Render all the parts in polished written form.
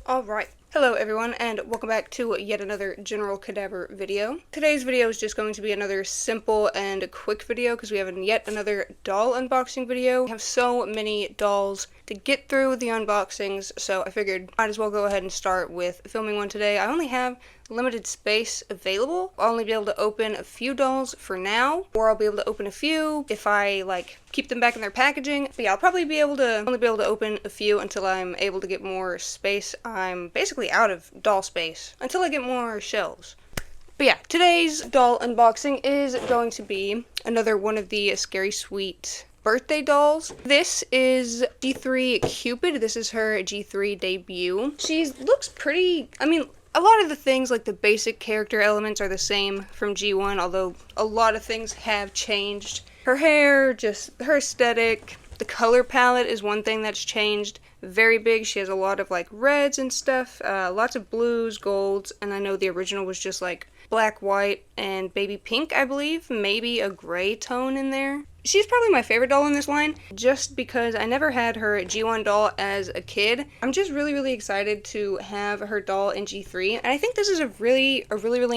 Alright, hello everyone and welcome back to yet another General Cadaver video. Today's video is just going to be another simple and quick video because we have yet another doll unboxing video. We have so many dolls to get through the unboxings, so I figured might as well go ahead and start with filming one today. I only have limited space available. I'll only be able to open a few dolls for now, or I'll be able to open a few if I keep them back in their packaging. But yeah, I'll probably be able to only be able to open a few until I'm able to get more space. I'm basically out of doll space until I get more shelves. But yeah, today's doll unboxing is going to be another one of the Scary Sweet birthday dolls. This is G3 Cupid. This is her G3 debut. She looks pretty, a lot of the things, like the basic character elements, are the same from G1, although a lot of things have changed. Her hair, just her aesthetic, the color palette is one thing that's changed very big. She has a lot of like reds and stuff, lots of blues, golds, and I know the original was just like black, white, and baby pink, I believe. Maybe a gray tone in there. She's probably my favorite doll in this line, just because I never had her G1 doll as a kid. I'm just really excited to have her doll in G3, and I think this is a really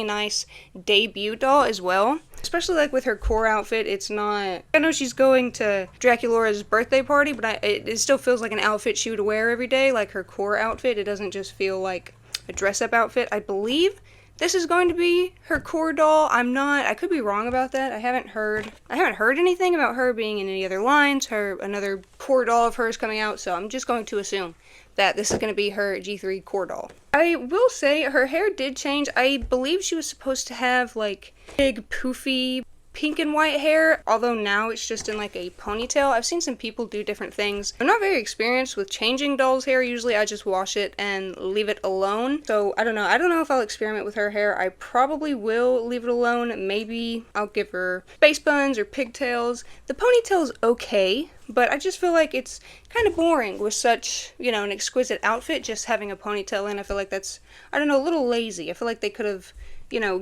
nice debut doll as well. Especially like with her core outfit. It's not, I know she's going to Draculaura's birthday party, but it still feels like an outfit she would wear every day, like her core outfit. It doesn't just feel like a dress-up outfit. I believe this is going to be her core doll. I could be wrong about that. I haven't heard anything about her being in any other lines, another core doll of hers coming out, so I'm just going to assume that this is going to be her G3 core doll. I will say her hair did change. I believe she was supposed to have like big poofy pink and white hair, although now it's just in like a ponytail. I've seen some people do different things. I'm not very experienced with changing dolls' hair. Usually I just wash it and leave it alone. So I don't know. I don't know if I'll experiment with her hair. I probably will leave it alone. Maybe I'll give her face buns or pigtails. The ponytail's okay, but I just feel like it's kind of boring with such, an exquisite outfit, just having a ponytail in. I feel like that's, a little lazy. I feel like they could have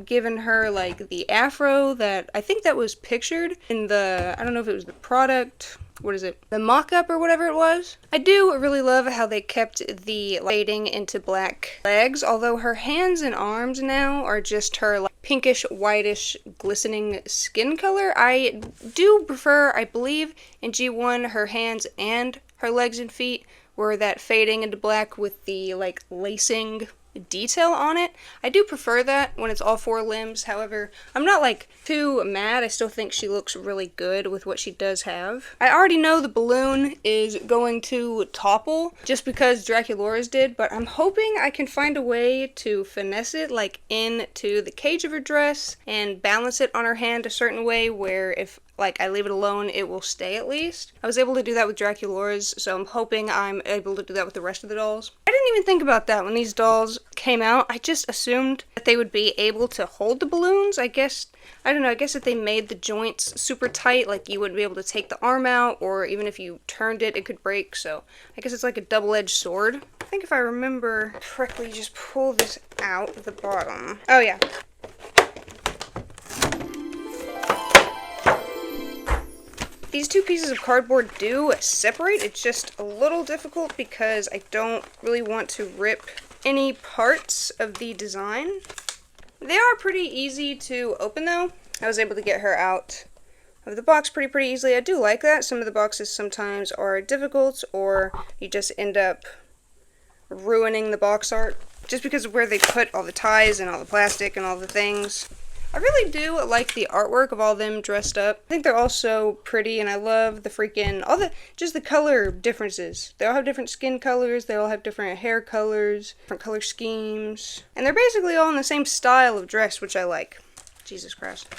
given her like the afro that I think that was pictured in the, I don't know if it was the product, the mock-up or whatever it was. I do really love how they kept the fading into black legs, although her hands and arms now are just her like pinkish, whitish, glistening skin color. I do prefer, I believe, in G1, her hands and her legs and feet were that fading into black with the like lacing detail on it. I do prefer that when it's all four limbs. However, I'm not like too mad. I still think she looks really good with what she does have. I already know the balloon is going to topple just because Draculaura's did, but I'm hoping I can find a way to finesse it like into the cage of her dress and balance it on her hand a certain way where if I leave it alone, it will stay at least. I was able to do that with Draculaura's, so I'm hoping I'm able to do that with the rest of the dolls. I didn't even think about that when these dolls came out. I just assumed that they would be able to hold the balloons. I guess if they made the joints super tight, like you wouldn't be able to take the arm out, or even if you turned it, it could break, so I guess it's like a double-edged sword. I think if I remember correctly, just pull this out the bottom. Oh yeah. These two pieces of cardboard do separate. It's just a little difficult because I don't really want to rip any parts of the design. They are pretty easy to open though. I was able to get her out of the box pretty easily. I do like that. Some of the boxes sometimes are difficult, or you just end up ruining the box art just because of where they put all the ties and all the plastic and all the things. I really do like the artwork of all them dressed up. I think they're all so pretty, and I love the just the color differences. They all have different skin colors, they all have different hair colors, different color schemes, and they're basically all in the same style of dress, which I like. Jesus Christ.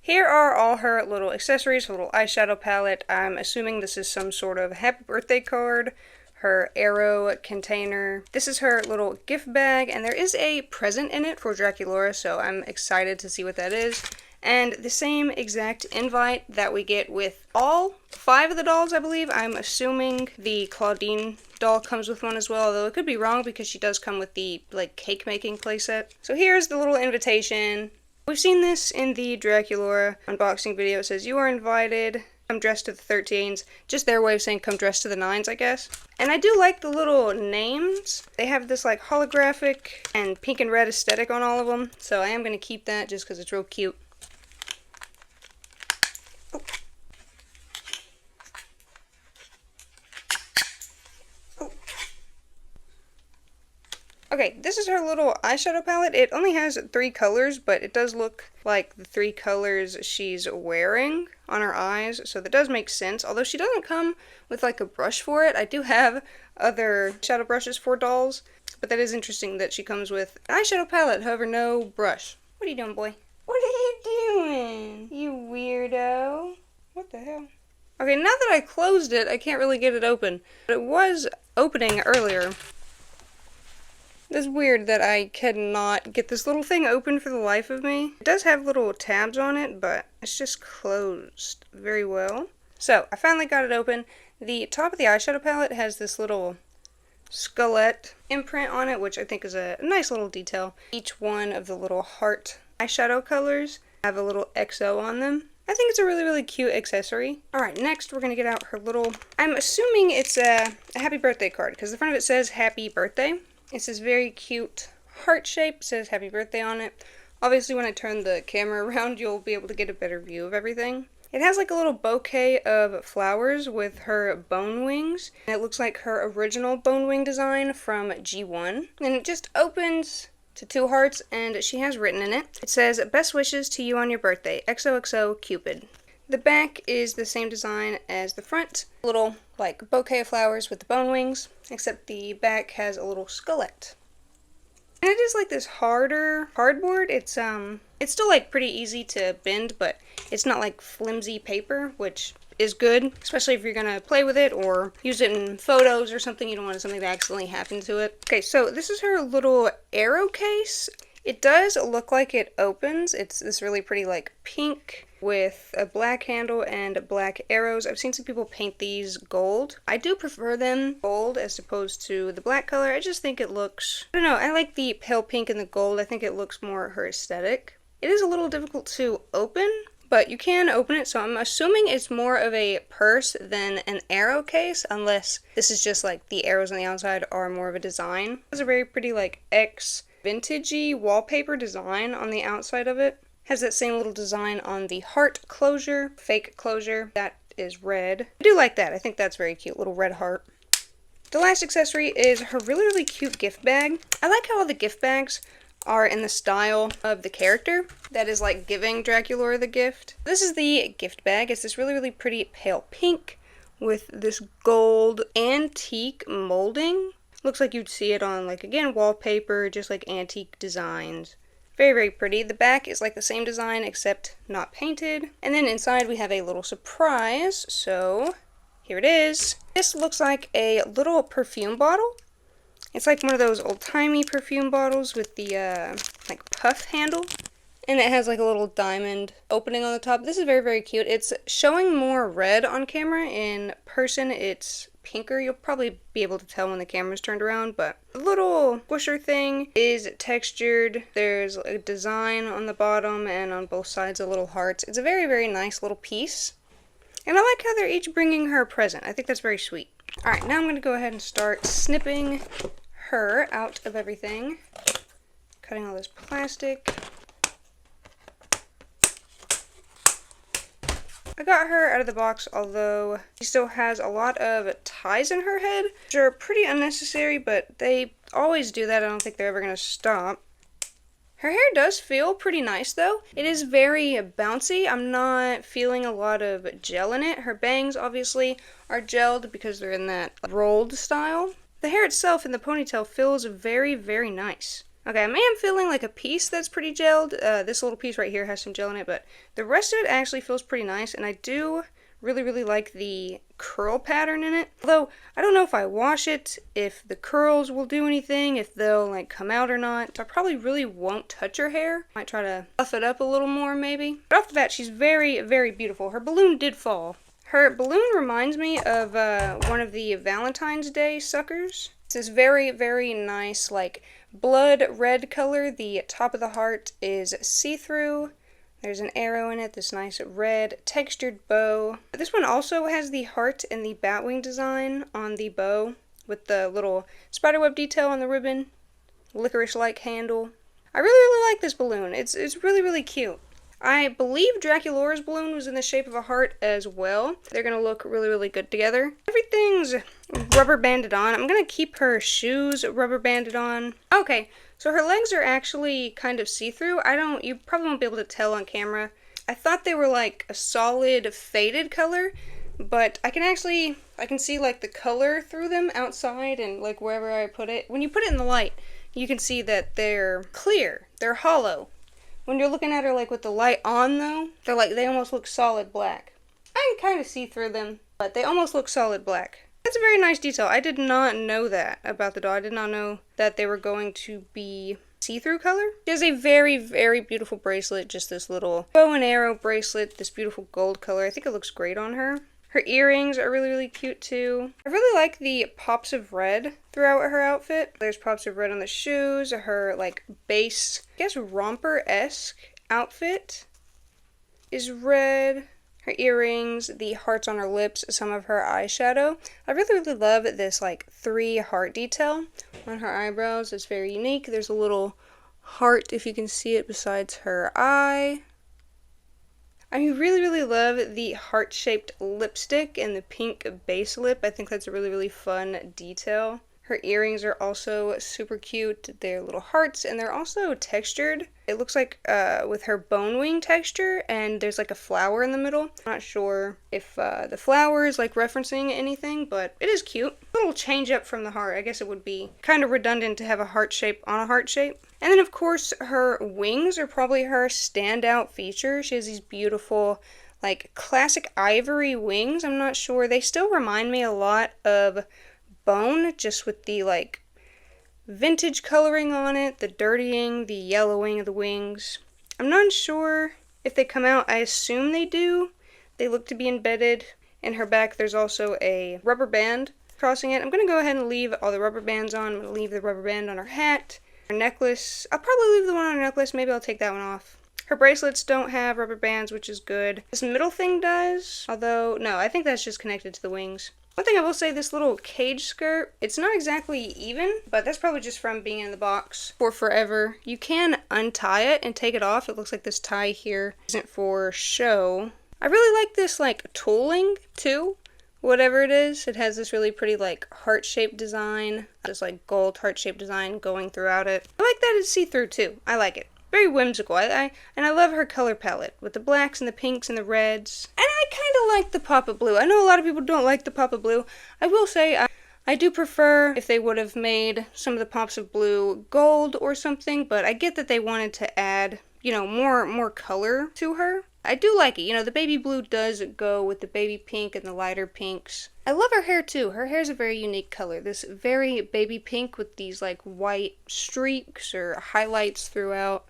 Here are all her little accessories, her little eyeshadow palette. I'm assuming this is some sort of happy birthday card. Her arrow container. This is her little gift bag, and there is a present in it for Draculaura, so I'm excited to see what that is. And the same exact invite that we get with all 5 of the dolls, I believe. I'm assuming the Claudine doll comes with one as well, although it could be wrong because she does come with the cake making playset. So here's the little invitation. We've seen this in the Draculaura unboxing video. It says, "You are invited Come dressed to the 13s. Just their way of saying come dressed to the 9s, I guess. And I do like the little names. They have this like holographic and pink and red aesthetic on all of them. So I am going to keep that just because it's real cute. Oh. Okay, this is her little eyeshadow palette. It only has 3 colors, but it does look like the 3 colors she's wearing on her eyes, so that does make sense. Although she doesn't come with like a brush for it. I do have other shadow brushes for dolls, but that is interesting that she comes with an eyeshadow palette, however, no brush. What are you doing, boy? What are you doing? You weirdo. What the hell? Okay, now that I closed it, I can't really get it open. But it was opening earlier. It's weird that I cannot get this little thing open for the life of me. It does have little tabs on it, but it's just closed very well. So, I finally got it open. The top of the eyeshadow palette has this little skullet imprint on it, which I think is a nice little detail. Each one of the little heart eyeshadow colors have a little XO on them. I think it's a really, really cute accessory. Alright, next we're going to get out her little... I'm assuming it's a happy birthday card, because the front of it says happy birthday. It's this very cute heart shape. It says happy birthday on it. Obviously when I turn the camera around you'll be able to get a better view of everything. It has like a little bouquet of flowers with her bone wings. And it looks like her original bone wing design from G1. And it just opens to 2 hearts and she has written in it. It says, best wishes to you on your birthday. XOXO Cupid. The back is the same design as the front. A little like bouquet of flowers with the bone wings, except the back has a little skullet. And it is like this harder cardboard. It's still like pretty easy to bend, but it's not like flimsy paper, which is good, especially if you're gonna play with it or use it in photos or something. You don't want something to accidentally happen to it. Okay, so this is her little arrow case. It does look like it opens. It's this really pretty like pink with a black handle and black arrows. I've seen some people paint these gold. I do prefer them gold as opposed to the black color. I just think it looks, I don't know, I like the pale pink and the gold. I think it looks more her aesthetic. It is a little difficult to open, but you can open it, so I'm assuming it's more of a purse than an arrow case, unless this is just like the arrows on the outside are more of a design. It's a very pretty like X vintagey wallpaper design on the outside of it. Has that same little design on the heart closure, fake closure, that is red. I do like that. I think that's very cute, little red heart. The last accessory is her really, really cute gift bag. I like how all the gift bags are in the style of the character that is like giving Dracula the gift. This is the gift bag. It's this really, really pretty pale pink with this gold antique molding. Looks like you'd see it on like, again, wallpaper, just like antique designs. Very, very pretty. The back is like the same design except not painted. And then inside we have a little surprise. So here it is. This looks like a little perfume bottle. It's like one of those old-timey perfume bottles with the like puff handle. And it has like a little diamond opening on the top. This is very, very cute. It's showing more red on camera. In person it's pinker. You'll probably be able to tell when the camera's turned around, but the little squisher thing is textured. There's a design on the bottom and on both sides of little hearts. It's a very, very nice little piece. And I like how they're each bringing her a present. I think that's very sweet. Alright, now I'm going to go ahead and start snipping her out of everything. Cutting all this plastic. I got her out of the box, although she still has a lot of ties in her head, which are pretty unnecessary, but they always do that. I don't think they're ever going to stop. Her hair does feel pretty nice, though. It is very bouncy. I'm not feeling a lot of gel in it. Her bangs, obviously, are gelled because they're in that rolled style. The hair itself in the ponytail feels very, very nice. Okay, I am feeling like a piece that's pretty gelled. This little piece right here has some gel in it, but the rest of it actually feels pretty nice, and I do really, really like the curl pattern in it. Although, I don't know if I wash it, if the curls will do anything, if they'll like come out or not. So I probably really won't touch her hair. Might try to buff it up a little more, maybe. But off the bat, she's very, very beautiful. Her balloon did fall. Her balloon reminds me of one of the Valentine's Day suckers. It's this very, very nice, like, blood red color. The top of the heart is see-through. There's an arrow in it, this nice red textured bow. This one also has the heart and the batwing design on the bow with the little spiderweb detail on the ribbon, licorice-like handle. I really like this balloon. It's really, really cute. I believe Draculaura's balloon was in the shape of a heart as well. They're going to look really, really good together. Everything's rubber banded on. I'm going to keep her shoes rubber banded on. Okay, so her legs are actually kind of see-through. You probably won't be able to tell on camera. I thought they were like a solid faded color, but I can see like the color through them outside and like wherever I put it. When you put it in the light, you can see that they're clear. They're hollow. When you're looking at her like with the light on though, they almost look solid black. I can kind of see through them, but they almost look solid black. That's a very nice detail. I did not know that about the doll. I did not know that they were going to be see-through color. She has a very, very beautiful bracelet, just this little bow and arrow bracelet, this beautiful gold color. I think it looks great on her. Her earrings are really, really cute too. I really like the pops of red throughout her outfit. There's pops of red on the shoes, her like base, I guess romper-esque outfit is red. Her earrings, the hearts on her lips, some of her eyeshadow. I really, really love this like 3 heart detail on her eyebrows. It's very unique. There's a little heart, if you can see it, besides her eye. I really, really love the heart-shaped lipstick and the pink base lip. I think that's a really, really fun detail. Her earrings are also super cute. They're little hearts, and they're also textured. It looks like with her bone wing texture, and there's like a flower in the middle. I'm not sure if the flower is like referencing anything, but it is cute. A little change up from the heart. I guess it would be kind of redundant to have a heart shape on a heart shape. And then of course her wings are probably her standout feature. She has these beautiful like classic ivory wings. I'm not sure. They still remind me a lot of Bone, just with the like vintage coloring on it, the dirtying, the yellowing of the wings. I'm not sure if they come out. I assume they do. They look to be embedded. In her back there's also a rubber band crossing it. I'm going to go ahead and leave all the rubber bands on. I'm going to leave the rubber band on her hat. Her necklace, I'll probably leave the one on her necklace. Maybe I'll take that one off. Her bracelets don't have rubber bands, which is good. This middle thing does, although, no, I think that's just connected to the wings. One thing I will say, this little cage skirt, it's not exactly even, but that's probably just from being in the box for forever. You can untie it and take it off. It looks like this tie here isn't for show. I really like this like tooling too, whatever it is. It has this really pretty like heart-shaped design, this like gold heart-shaped design going throughout it. I like that it's see-through too. I like it. Very whimsical. And I love her color palette with the blacks and the pinks and the reds. And I kind of like the pop of blue. I know a lot of people don't like the pop of blue. I will say I do prefer if they would have made some of the pops of blue gold or something, but I get that they wanted to add, you know, more color to her. I do like it. You know, the baby blue does go with the baby pink and the lighter pinks. I love her hair too. Her hair is a very unique color. This very baby pink with these like white streaks or highlights throughout.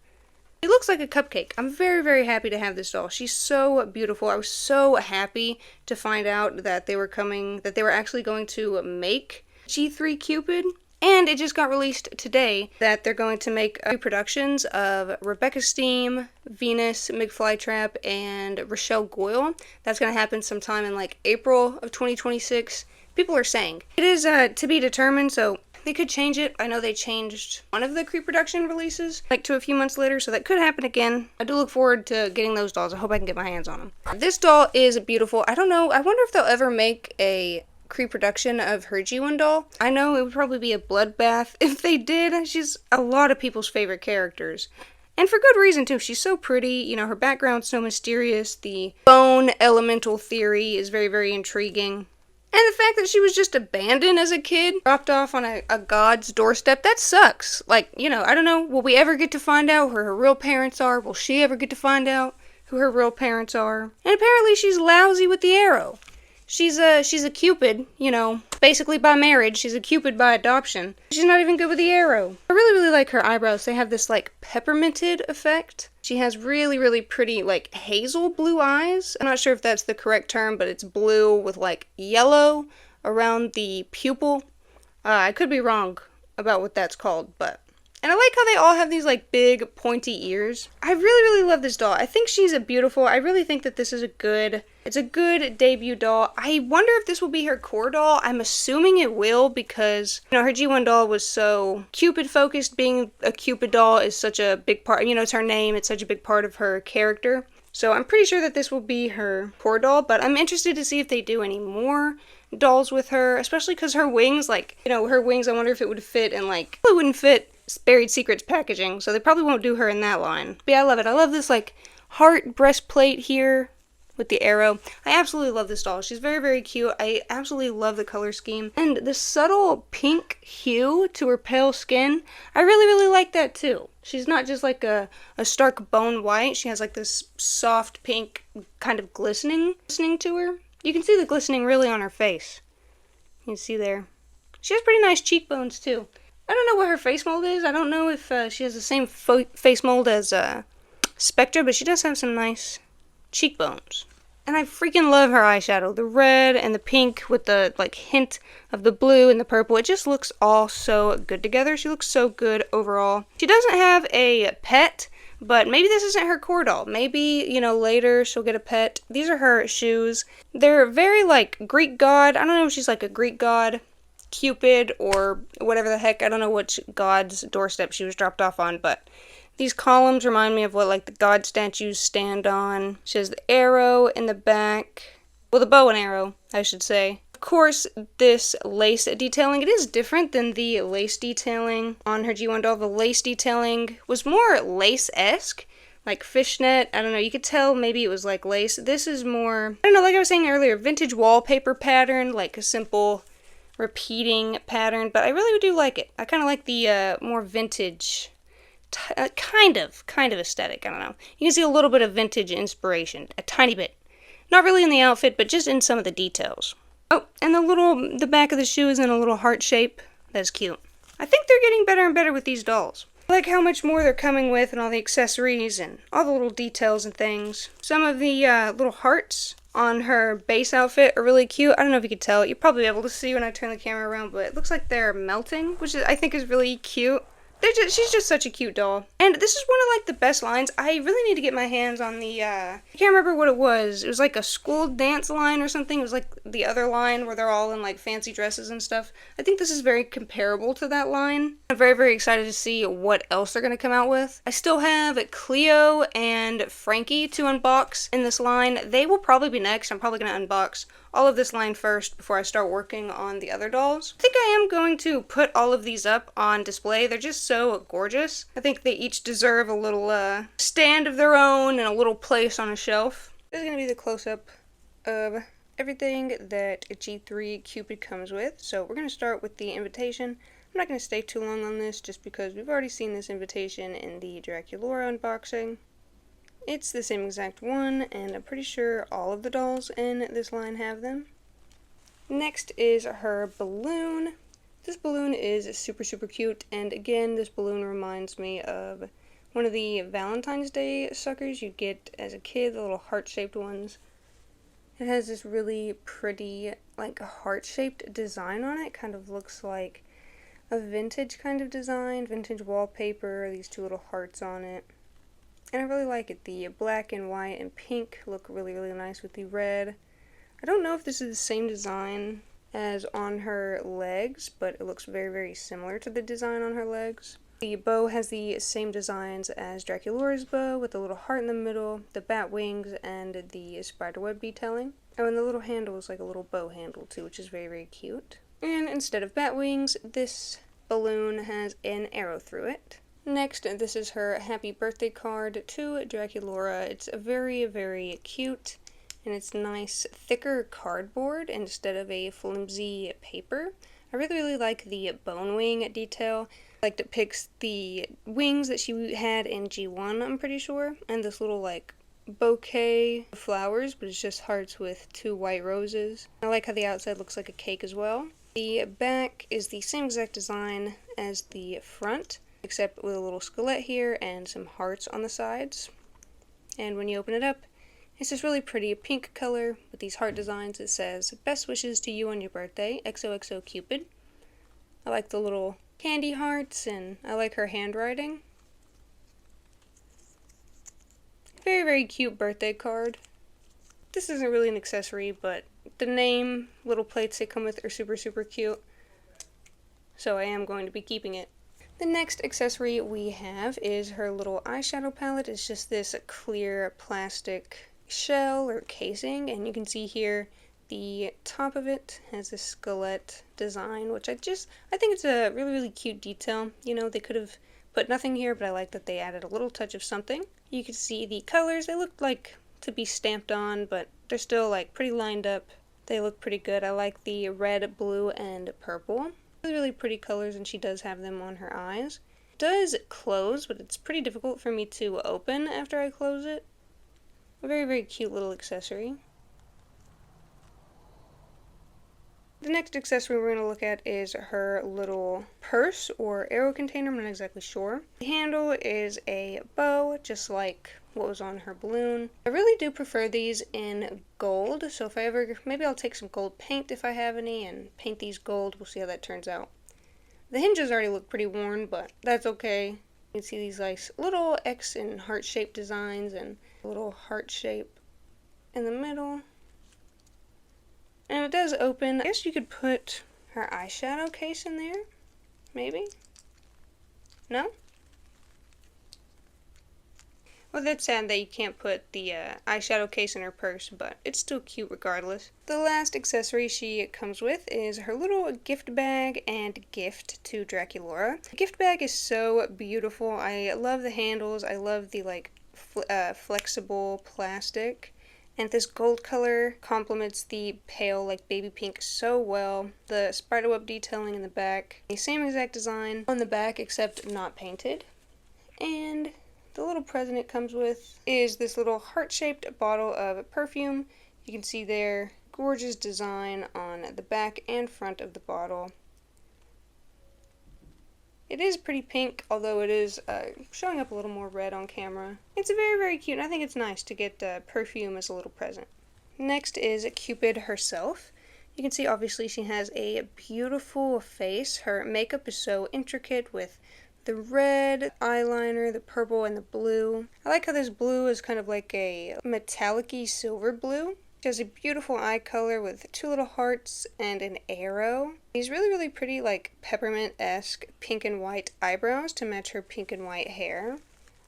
It looks like a cupcake. I'm very, very happy to have this doll. She's so beautiful. I was so happy to find out that they were actually going to make G3 Cupid. And it just got released today that they're going to make reproductions of Rebecca Steam, Venus, McFlytrap, and Rochelle Goyle. That's going to happen sometime in like April of 2026. People are saying. It is to be determined, so they could change it. I know they changed one of the pre-production releases like to a few months later, so that could happen again. I do look forward to getting those dolls. I hope I can get my hands on them. This doll is beautiful. I don't know. I wonder if they'll ever make a pre-production of her G1 doll. I know it would probably be a bloodbath if they did. She's a lot of people's favorite characters. And for good reason too. She's so pretty. You know, her background's so mysterious. The bone elemental theory is very, very intriguing. And the fact that she was just abandoned as a kid, dropped off on a god's doorstep, that sucks. Like, you know, I don't know, will we ever get to find out who her real parents are? Will she ever get to find out who her real parents are? And apparently she's lousy with the arrow. She's a Cupid, you know, basically by marriage. She's a Cupid by adoption. She's not even good with the arrow. I really, really like her eyebrows. They have this, like, pepperminted effect. She has really, really pretty, like, hazel blue eyes. I'm not sure if that's the correct term, but it's blue with, like, yellow around the pupil. I could be wrong about what that's called, but And I like how they all have these like big pointy ears. I really, really love this doll. I think she's a beautiful. I really think that this is it's a good debut doll. I wonder if this will be her core doll. I'm assuming it will because, you know, her G1 doll was so Cupid focused. Being a Cupid doll is such a big part, you know, it's her name. It's such a big part of her character. So I'm pretty sure that this will be her core doll, but I'm interested to see if they do any more dolls with her, especially because her wings, like, you know, her wings, I wonder if it would fit in, like, it wouldn't fit Buried Secrets packaging, so they probably won't do her in that line. But yeah, I love it. I love this, like, heart breastplate here with the arrow. I absolutely love this doll. She's very, very cute. I absolutely love the color scheme. And the subtle pink hue to her pale skin, I really, really like that too. She's not just like a stark bone white. She has like this soft pink kind of glistening to her. You can see the glistening really on her face. You can see there. She has pretty nice cheekbones too. I don't know what her face mold is. I don't know if she has the same face mold as Spectre, but she does have some nice cheekbones. And I freaking love her eyeshadow. The red and the pink with the like hint of the blue and the purple. It just looks all so good together. She looks so good overall. She doesn't have a pet, but maybe this isn't her core doll. Maybe, you know, later she'll get a pet. These are her shoes. They're very like Greek god. I don't know if she's like a Greek god, Cupid, or whatever the heck. I don't know which god's doorstep she was dropped off on, but these columns remind me of what like the god statues stand on. She has the arrow in the back. Well, the bow and arrow, I should say. Of course, this lace detailing, it is different than the lace detailing on her G1 doll. The lace detailing was more lace-esque, like fishnet. I don't know, you could tell maybe it was like lace. This is more, I don't know, like I was saying earlier, vintage wallpaper pattern, like a simple repeating pattern, but I really do like it. I kind of like the more vintage kind of aesthetic. I don't know. You can see a little bit of vintage inspiration, a tiny bit. Not really in the outfit, but just in some of the details. Oh, and the back of the shoe is in a little heart shape. That's cute. I think they're getting better and better with these dolls. I like how much more they're coming with and all the accessories and all the little details and things. Some of the little hearts on her base outfit are really cute. I don't know if you could tell. You'll probably be able to see when I turn the camera around, but it looks like they're melting, which I think is really cute. She's just such a cute doll. And this is one of like the best lines. I really need to get my hands on the, I can't remember what it was. It was like a school dance line or something. It was like the other line where they're all in like fancy dresses and stuff. I think this is very comparable to that line. I'm very, very excited to see what else they're going to come out with. I still have Cleo and Frankie to unbox in this line. They will probably be next. I'm probably going to unbox all of this line first before I start working on the other dolls. I think I am going to put all of these up on display. They're just so gorgeous. I think they each deserve a little stand of their own and a little place on a shelf. This is going to be the close-up of everything that G3 Cupid comes with. So we're going to start with the invitation. I'm not going to stay too long on this just because we've already seen this invitation in the Draculaura unboxing. It's the same exact one, and I'm pretty sure all of the dolls in this line have them. Next is her balloon. This balloon is super, super cute, and again, this balloon reminds me of one of the Valentine's Day suckers you'd get as a kid, the little heart-shaped ones. It has this really pretty, like, heart-shaped design on it. Kind of looks like a vintage kind of design, vintage wallpaper, these two little hearts on it. And I really like it. The black and white and pink look really, really nice with the red. I don't know if this is the same design as on her legs, but it looks very, very similar to the design on her legs. The bow has the same designs as Draculaura's bow, with the little heart in the middle, the bat wings, and the spiderweb detailing. Oh, and the little handle is like a little bow handle too, which is very, very cute. And instead of bat wings, this balloon has an arrow through it. Next, this is her happy birthday card to Draculaura. It's very, very cute, and it's nice, thicker cardboard instead of a flimsy paper. I really, really like the bone wing detail. I like it picks the wings that she had in G1, I'm pretty sure, and this little, like, bouquet of flowers, but it's just hearts with 2 white roses. I like how the outside looks like a cake as well. The back is the same exact design as the front, except with a little skelet here and some hearts on the sides. And when you open it up, it's this really pretty pink color with these heart designs. It says, "Best wishes to you on your birthday, XOXO Cupid." I like the little candy hearts, and I like her handwriting. Very, very cute birthday card. This isn't really an accessory, but the name, little plates they come with are super, super cute. So I am going to be keeping it. The next accessory we have is her little eyeshadow palette. It's just this clear plastic shell or casing, and you can see here the top of it has this skelet design, which I think it's a really, really cute detail. You know, they could have put nothing here, but I like that they added a little touch of something. You can see the colors. They look like to be stamped on, but they're still like pretty lined up. They look pretty good. I like the red, blue, and purple. Really, really pretty colors, and she does have them on her eyes. It does close, but it's pretty difficult for me to open after I close it. A very, very cute little accessory. The next accessory we're going to look at is her little purse or arrow container. I'm not exactly sure. The handle is a bow, just like what was on her balloon. I really do prefer these in gold, so if I ever, maybe I'll take some gold paint if I have any and paint these gold. We'll see how that turns out. The hinges already look pretty worn, but that's okay. You can see these nice little X and heart-shaped designs and a little heart shape in the middle. And it does open. I guess you could put her eyeshadow case in there, maybe? No? Well, that's sad that you can't put the eyeshadow case in her purse, but it's still cute regardless. The last accessory she comes with is her little gift bag and gift to Draculaura. The gift bag is so beautiful. I love the handles. I love the like flexible plastic. And this gold color complements the pale, like baby pink so well. The spiderweb detailing in the back. The same exact design on the back, except not painted. And the little present it comes with is this little heart-shaped bottle of perfume. You can see there, gorgeous design on the back and front of the bottle. It is pretty pink, although it is showing up a little more red on camera. It's very, very cute, and I think it's nice to get perfume as a little present. Next is Cupid herself. You can see obviously she has a beautiful face. Her makeup is so intricate with the red eyeliner, the purple, and the blue. I like how this blue is kind of like a metallic-y silver blue. She has a beautiful eye color with two little hearts and an arrow. These really, really pretty, like, peppermint-esque pink and white eyebrows to match her pink and white hair.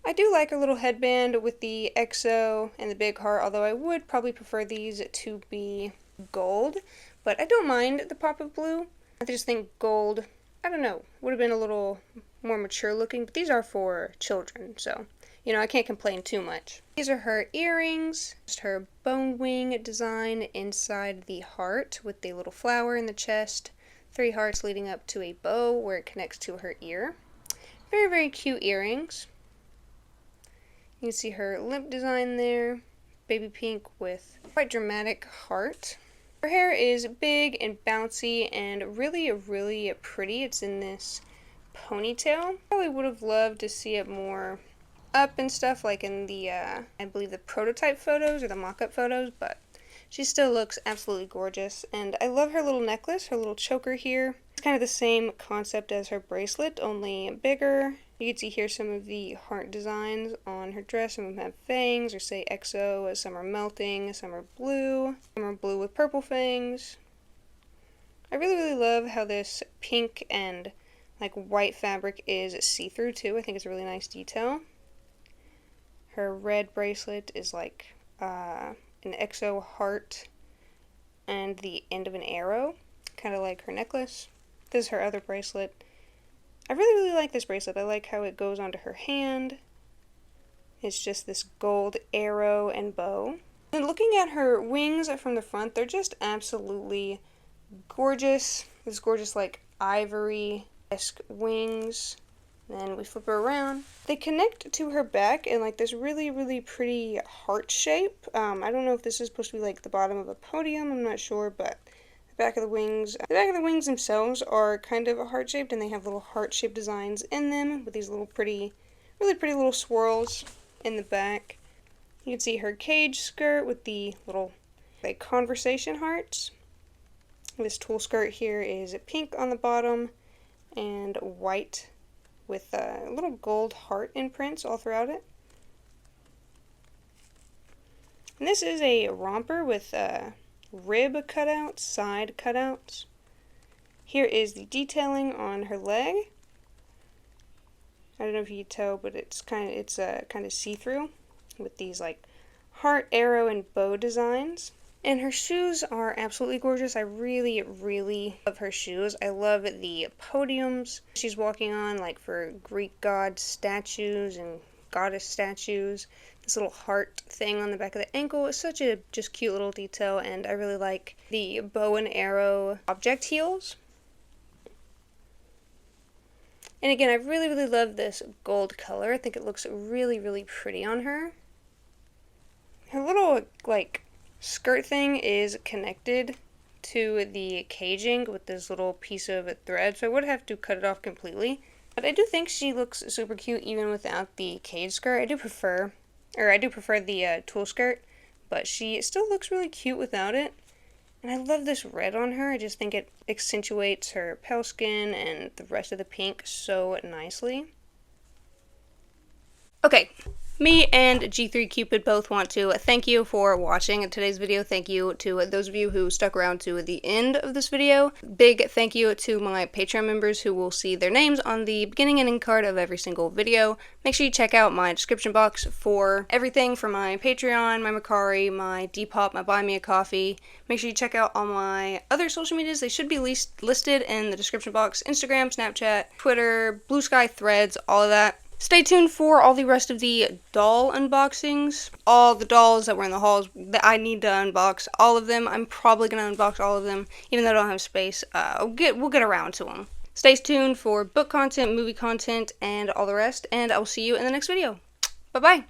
I do like her little headband with the XO and the big heart, although I would probably prefer these to be gold. But I don't mind the pop of blue. I just think gold, I don't know, would have been a little more mature looking, but these are for children, so you know, I can't complain too much. These are her earrings, just her bone wing design inside the heart with the little flower in the chest, 3 hearts leading up to a bow where it connects to her ear. Very, very cute earrings. You can see her lip design there, baby pink with quite dramatic heart. Her hair is big and bouncy and really, really pretty. It's in this ponytail. Probably would have loved to see it more up and stuff like in the I believe the prototype photos or the mock-up photos, but she still looks absolutely gorgeous. And I love her little necklace, her little choker here. It's kind of the same concept as her bracelet, only bigger. You can see here some of the heart designs on her dress. Some of them have fangs or say XO, some are melting, some are blue with purple fangs. I really, really love how this pink and like white fabric is see-through too. I think it's a really nice detail. Her red bracelet is like an XO heart and the end of an arrow, kind of like her necklace. This is her other bracelet. I really, really like this bracelet. I like how it goes onto her hand. It's just this gold arrow and bow. And looking at her wings from the front, they're just absolutely gorgeous. This gorgeous like ivory-esque wings. Then we flip her around. They connect to her back in like this really, really pretty heart shape. I don't know if this is supposed to be like the bottom of a podium. I'm not sure, but the back of the wings themselves are kind of heart shaped, and they have little heart shaped designs in them with these little pretty, really pretty little swirls in the back. You can see her cage skirt with the little like conversation hearts. This tulle skirt here is pink on the bottom and white with little gold heart imprints all throughout it. And this is a romper with rib cutouts, side cutouts. Here is the detailing on her leg. I don't know if you can tell, but it's kind of see-through with these like heart, arrow, and bow designs. And her shoes are absolutely gorgeous. I really, really love her shoes. I love the podiums she's walking on, like for Greek god statues and goddess statues. This little heart thing on the back of the ankle is such a just cute little detail, and I really like the bow and arrow object heels. And again, I really, really love this gold color. I think it looks really, really pretty on her. Her little, like, skirt thing is connected to the caging with this little piece of thread, so I would have to cut it off completely. But I do think she looks super cute even without the cage skirt. I do prefer the tulle skirt, but she still looks really cute without it. And I love this red on her. I just think it accentuates her pale skin and the rest of the pink so nicely. Okay, me and G3 Cupid both want to thank you for watching today's video. Thank you to those of you who stuck around to the end of this video. Big thank you to my Patreon members who will see their names on the beginning and end card of every single video. Make sure you check out my description box for everything for my Patreon, my Mercari, my Depop, my Buy Me a Coffee. Make sure you check out all my other social medias. They should be listed in the description box. Instagram, Snapchat, Twitter, Blue Sky, Threads, all of that. Stay tuned for all the rest of the doll unboxings. All the dolls that were in the hauls that I need to unbox. All of them. I'm probably going to unbox all of them, even though I don't have space. We'll get around to them. Stay tuned for book content, movie content, and all the rest. And I will see you in the next video. Bye-bye.